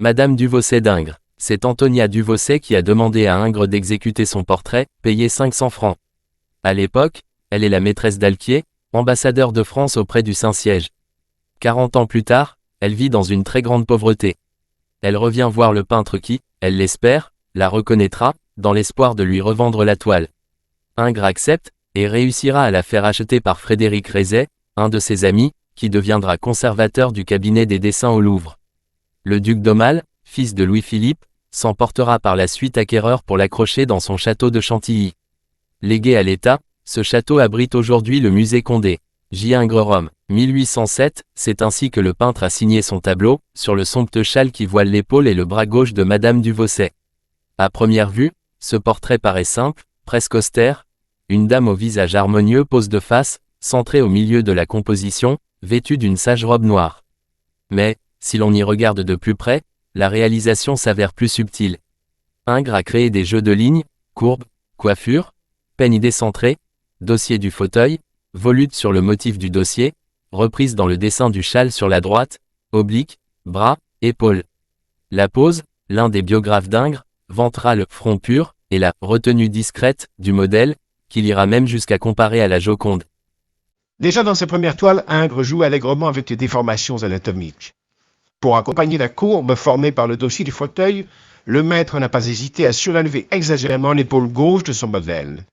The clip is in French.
Madame Duvaucet d'Ingres. C'est Antonia Duvaucet qui a demandé à Ingres d'exécuter son portrait, payé 500 francs. À l'époque, elle est la maîtresse d'Alquier, ambassadeur de France auprès du Saint-Siège. 40 ans plus tard, elle vit dans une très grande pauvreté. Elle revient voir le peintre qui, elle l'espère, la reconnaîtra, dans l'espoir de lui revendre la toile. Ingres accepte, et réussira à la faire acheter par Frédéric Rézet, un de ses amis, qui deviendra conservateur du cabinet des dessins au Louvre. Le duc d'Aumale, fils de Louis-Philippe, s'emportera par la suite acquéreur pour l'accrocher dans son château de Chantilly. Légué à l'État, ce château abrite aujourd'hui le musée Condé. J. Ingres Rome, 1807, c'est ainsi que le peintre a signé son tableau, sur le somptueux châle qui voile l'épaule et le bras gauche de Madame Duvaucet. À première vue, ce portrait paraît simple, presque austère. Une dame au visage harmonieux pose de face, centrée au milieu de la composition, vêtue d'une sage robe noire. Mais, si l'on y regarde de plus près, la réalisation s'avère plus subtile. Ingres a créé des jeux de lignes, courbes, coiffures, peigne décentrée, dossier du fauteuil, volute sur le motif du dossier, reprise dans le dessin du châle sur la droite, oblique, bras, épaules. La pose, l'un des biographes d'Ingres, vantera le front pur et la retenue discrète du modèle, qu'il ira même jusqu'à comparer à la Joconde. Déjà dans ses premières toiles, Ingres joue allègrement avec les déformations anatomiques. Pour accompagner la courbe formée par le dossier du fauteuil, le maître n'a pas hésité à surélever exagérément l'épaule gauche de son modèle.